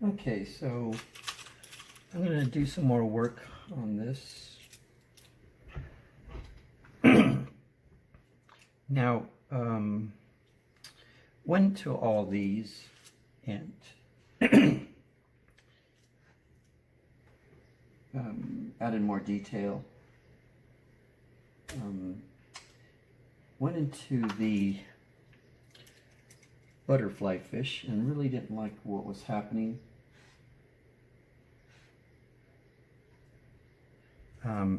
Okay, so I'm going to do some more work on this. Now, went to all these and added more detail. Went into the butterfly fish and really didn't like what was happening.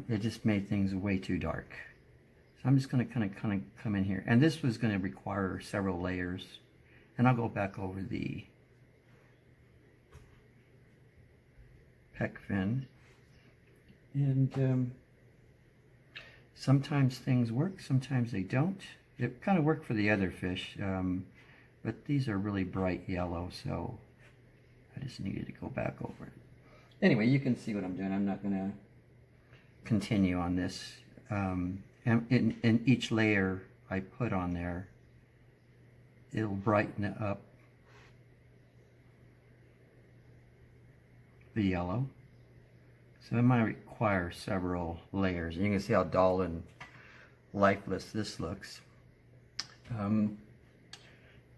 It just made things way too dark. So I'm just going to kind of come in here. And this was going to require several layers. And I'll go back over the pec fin. And sometimes things work, sometimes they don't. It kind of worked for the other fish, but these are really bright yellow, so I just needed to go back over it. Anyway, you can see what I'm doing. I'm not going to continue on this. And in each layer I put on there, it'll brighten up the yellow. So it might require several layers. And you can see how dull and lifeless this looks. I'm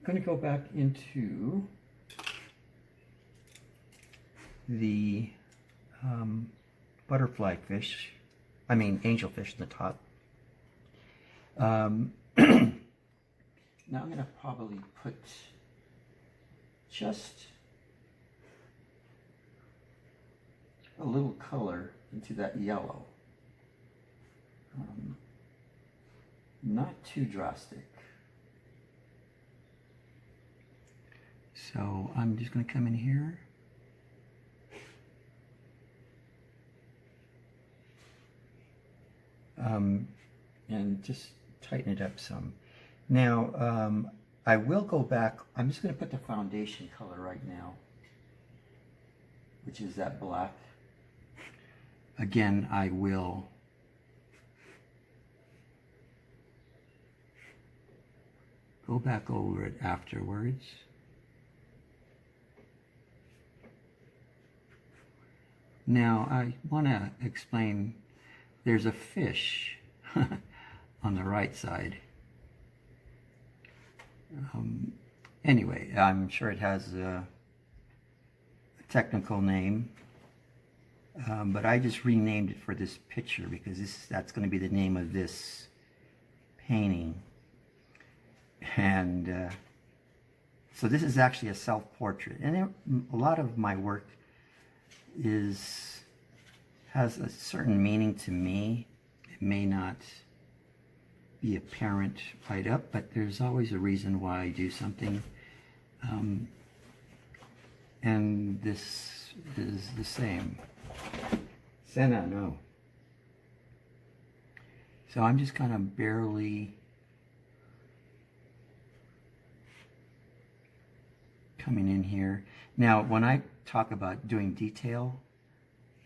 going to go back into the butterfly fish, I mean angelfish in the top. Now I'm going to probably put just a little color into that yellow. Not too drastic. So I'm just going to come in here. And just tighten it up some. Now, I will go back. I'm just going to put the foundation color right now, which is that black. Again, I will go back over it afterwards. Now, I want to explain, there's a fish on the right side. Anyway, I'm sure it has a technical name, but I just renamed it for this picture because that's going to be the name of this painting. And so this is actually a self-portrait, and a lot of my work has a certain meaning to me. It may not be apparent right up, but there's always a reason why I do something. And this is the same. Senna, no. So I'm just kind of barely coming in here. Now, when I talk about doing detail,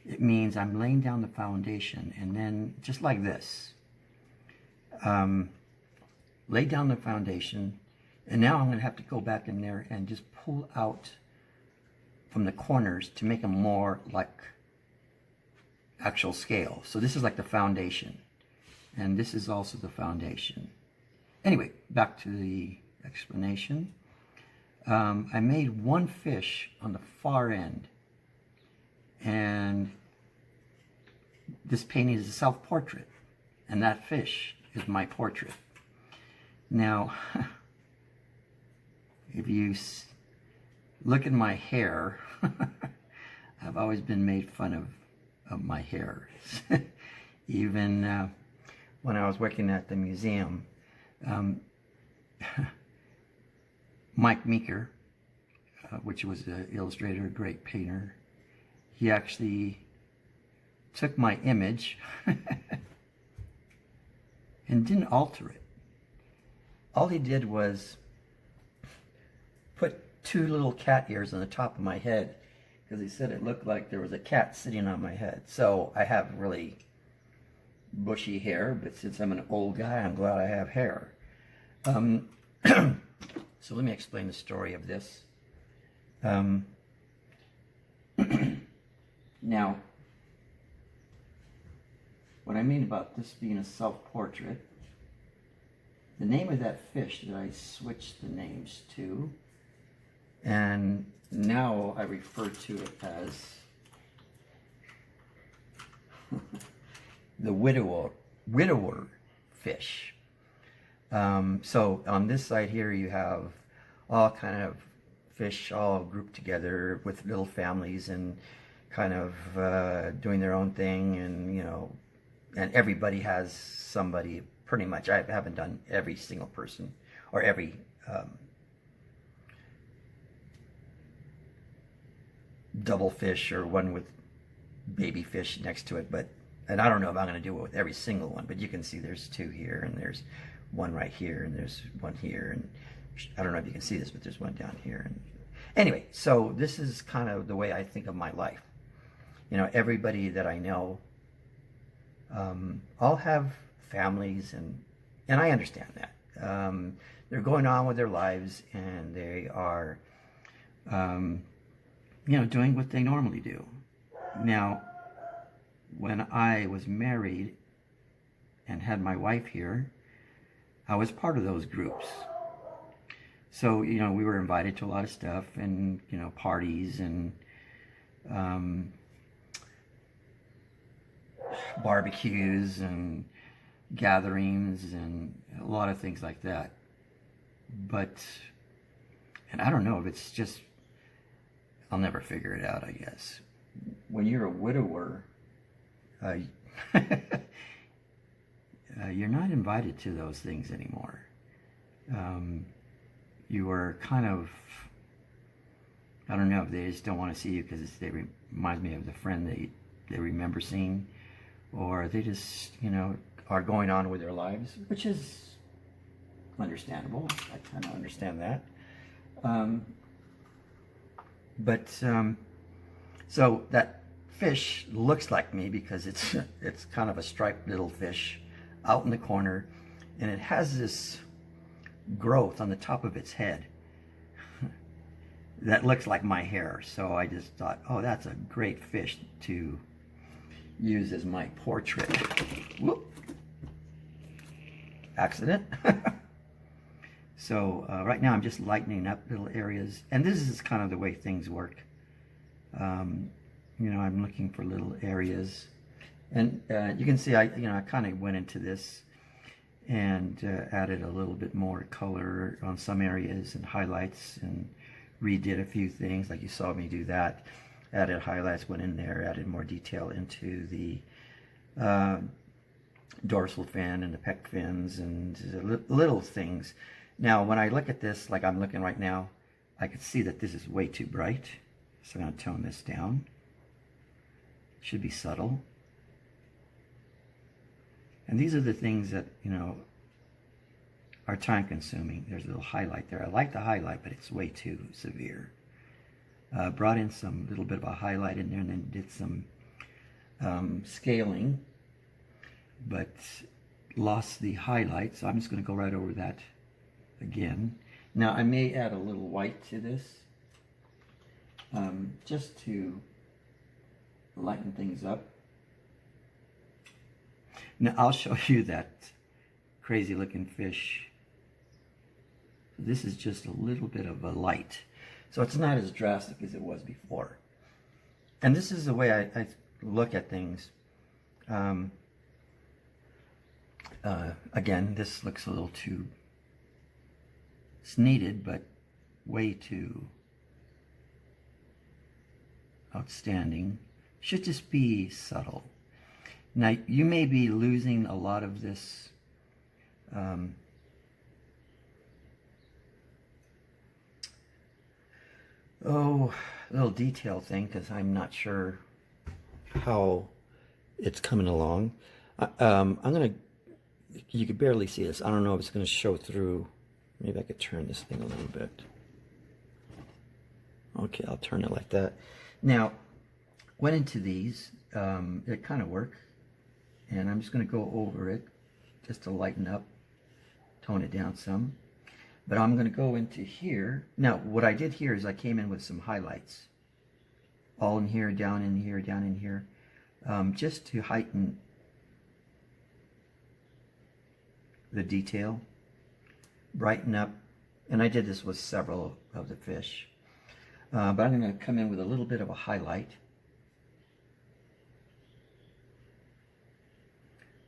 it means I'm laying down the foundation and then just like this. Lay down the foundation, and now I'm going to have to go back in there and just pull out from the corners to make them more like actual scale. So this is like the foundation, and this is also the foundation. Anyway, back to the explanation. I made one fish on the far end, and this painting is a self-portrait, and that fish is my portrait. Now, if you look at my hair, I've always been made fun of my hair. Even when I was working at the museum, Mike Meeker, which was an illustrator, a great painter, he actually took my image and didn't alter it. All he did was put two little cat ears on the top of my head because he said it looked like there was a cat sitting on my head. So I have really bushy hair, but since I'm an old guy, I'm glad I have hair. So let me explain the story of this. Now, what I mean about this being a self-portrait, the name of that fish that I switched the names to, and now I refer to it as the widower fish. So on this side here you have all kind of fish all grouped together with little families and kind of doing their own thing, and you know, and everybody has somebody pretty much. I haven't done every single person or every double fish or one with baby fish next to it, but and I don't know if I'm going to do it with every single one, but you can see there's two here, and there's one right here, and there's one here, and I don't know if you can see this, but there's one down here. And anyway, so this is kind of the way I think of my life. You know, everybody that I know all have families, and I understand that. They're going on with their lives, and they are, you know, doing what they normally do. Now, when I was married and had my wife here, I was part of those groups. So, you know, we were invited to a lot of stuff, and, you know, parties and barbecues and gatherings and a lot of things like that. But, and I don't know if it's just, I'll never figure it out, I guess. When you're a widower, you're not invited to those things anymore. You are kind of, I don't know if they just don't want to see you because they remind me of the friend they remember seeing, or they just, you know, are going on with their lives, which is understandable. I kind of understand that. So that fish looks like me because it's kind of a striped little fish out in the corner, and it has this growth on the top of its head that looks like my hair. So I just thought, oh, that's a great fish to use as my portrait. Whoop. Accident. So right now I'm just lightening up little areas, and this is kind of the way things work. You know, I'm looking for little areas, and you can see I kind of went into this and added a little bit more color on some areas and highlights, and redid a few things like you saw me do that. Added highlights, went in there, added more detail into the dorsal fin and the pec fins and little things. Now when I look at this like I'm looking right now, I can see that this is way too bright, so I'm going to tone this down. Should be subtle. And these are the things that, you know, are time consuming. There's a little highlight there. I like the highlight, but it's way too severe. Brought in some little bit of a highlight in there, and then did some scaling, but lost the highlight, so I'm just going to go right over that again. Now I may add a little white to this, just to lighten things up. Now I'll show you that crazy looking fish. This is just a little bit of a light, so it's not as drastic as it was before. And this is the way I look at things. Again, this looks a little too, it's needed, but way too outstanding. Should just be subtle. Now, you may be losing a lot of this little detail thing, because I'm not sure how it's coming along. I'm gonna, you could barely see this. I don't know if it's gonna show through. Maybe I could turn this thing a little bit. Okay, I'll turn it like that. Now, went into these, it kind of worked, and I'm just going to go over it just to lighten up, tone it down some. But I'm going to go into here. Now, what I did here is I came in with some highlights, all in here, down in here, down in here, just to heighten the detail, brighten up. And I did this with several of the fish. But I'm going to come in with a little bit of a highlight,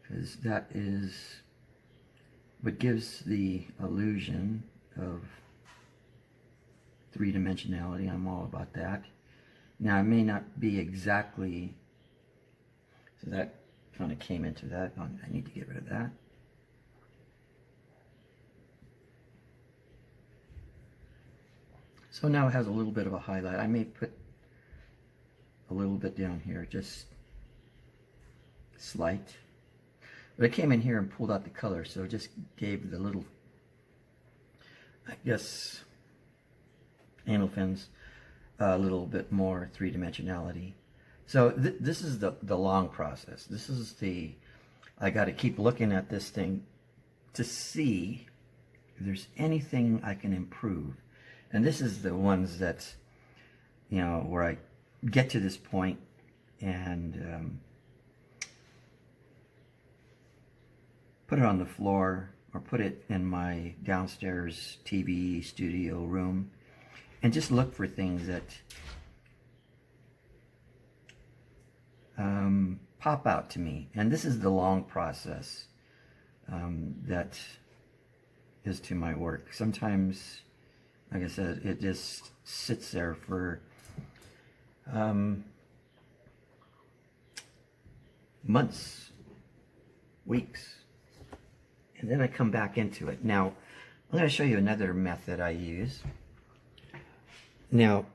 because that is what gives the illusion of three-dimensionality. I'm all about that. Now, it may not be exactly, so that kind of came into that. I need to get rid of that. So now it has a little bit of a highlight. I may put a little bit down here, just slight. But I came in here and pulled out the color, so it just gave the little, I guess, anal fins a little bit more three-dimensionality. So this is the long process. This is the, I got to keep looking at this thing to see if there's anything I can improve. And this is the ones that, you know, where I get to this point and put it on the floor or put it in my downstairs TV studio room and just look for things that pop out to me. And this is the long process that is to my work. Sometimes, like I said, it just sits there for months, weeks, and then I come back into it. Now, I'm going to show you another method I use. Now,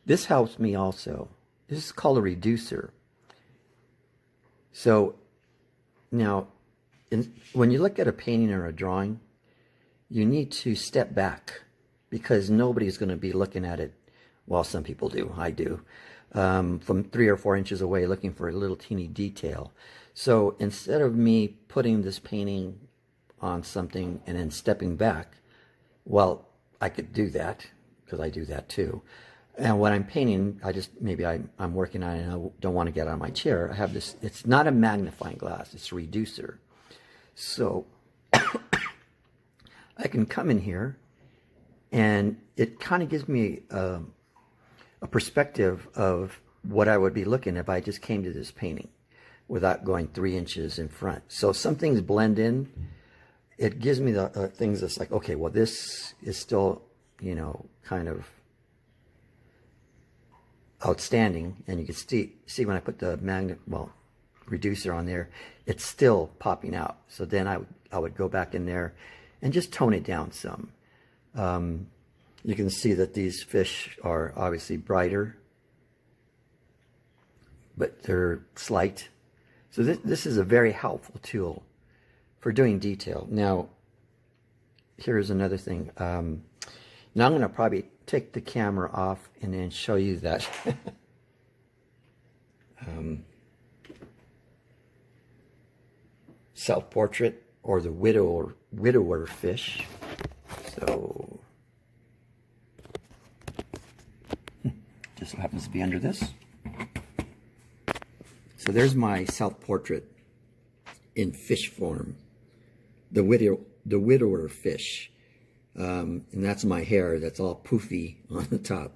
this helps me also. This is called a reducer. So, now, when you look at a painting or a drawing, you need to step back, because nobody's going to be looking at it. Well, some people do. I do. From 3 or 4 inches away, looking for a little teeny detail. So instead of me putting this painting on something and then stepping back, well, I could do that, because I do that too. And when I'm painting, maybe I'm working on it and I don't want to get out of my chair. I have this, it's not a magnifying glass, it's a reducer. So I can come in here and it kind of gives me a perspective of what I would be looking if I just came to this painting without going 3 inches in front. So some things blend in. It gives me the things that's like, okay, well, this is still, you know, kind of outstanding. And you can see when I put the reducer on there, it's still popping out. So then I would go back in there and just tone it down some. You can see that these fish are obviously brighter, but they're slight. So this is a very helpful tool for doing detail. Now, here's another thing. Now I'm going to probably take the camera off and then show you that. Self-portrait, or the widower fish. So just so happens to be under this. So there's my self-portrait in fish form, the widower fish, and that's my hair that's all poofy on the top.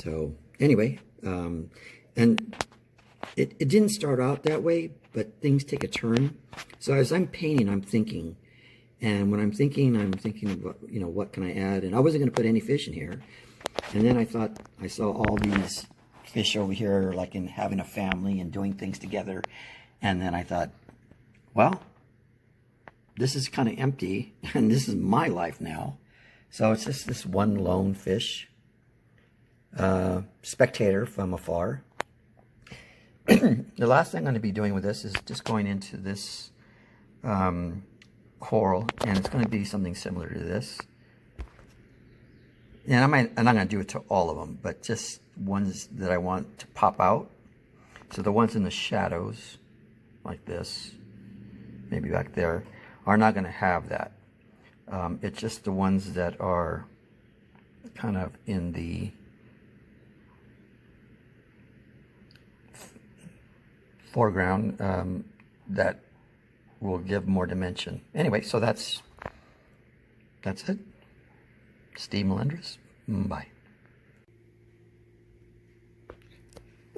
So anyway, and it didn't start out that way, but things take a turn. So as I'm painting, I'm thinking, and when I'm thinking about, you know, what can I add? And I wasn't going to put any fish in here. And then I thought, I saw all these fish over here, like in having a family and doing things together. And then I thought, well, this is kind of empty, and this is my life now. So it's just this one lone fish, spectator from afar. The last thing I'm going to be doing with this is just going into this coral, and it's going to be something similar to this. And I'm not going to do it to all of them, but just ones that I want to pop out. So the ones in the shadows, like this, maybe back there, are not going to have that. It's just the ones that are kind of in the foreground that will give more dimension. Anyway, so that's it. Steve Melendrez. Bye.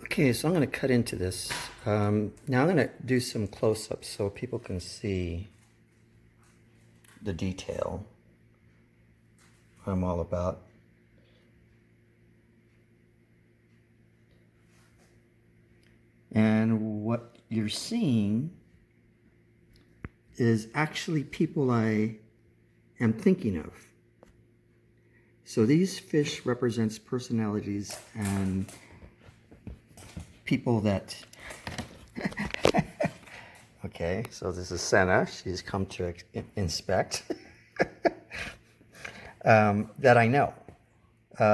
Okay, so I'm going to cut into this. Now I'm going to do some close-ups so people can see the detail I'm all about. And what you're seeing is actually people I am thinking of. So these fish represents personalities and people that okay, so this is Senna. She's come to inspect that I know.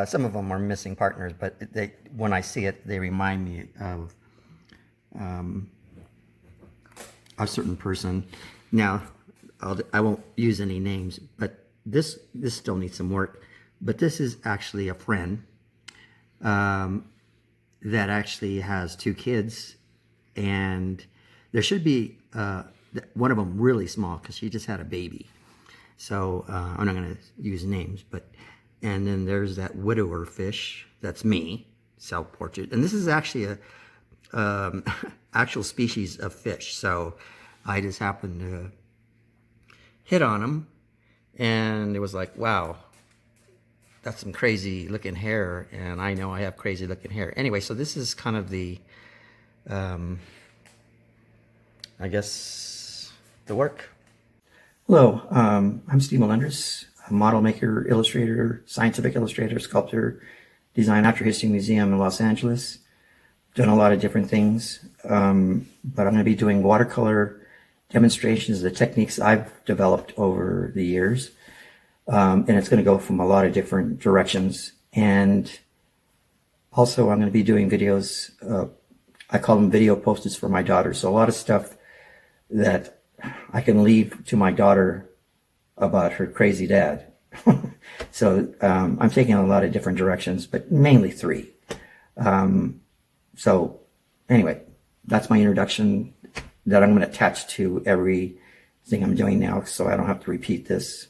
Some of them are missing partners, but when I see it, they remind me of a certain person. Now, I won't use any names, but this still needs some work. But this is actually a friend that actually has 2 kids, and there should be one of them really small because she just had a baby. So I'm not going to use names, and then there's that widower fish. That's me, self-portrait, and this is actually a actual species of fish. So I just happened to hit on them, and it was like, wow, that's some crazy looking hair, and I know I have crazy looking hair. Anyway, so this is kind of the, I guess, the work. Hello, I'm Steve Melendrez, a model maker, illustrator, scientific illustrator, sculptor, design natural history museum in Los Angeles. Done a lot of different things, but I'm going to be doing watercolor demonstrations of the techniques I've developed over the years. And it's going to go from a lot of different directions. And also I'm going to be doing videos, I call them video posters for my daughter. So a lot of stuff that I can leave to my daughter about her crazy dad. So I'm taking a lot of different directions, but mainly 3. So anyway, that's my introduction that I'm going to attach to everything I'm doing now, so I don't have to repeat this.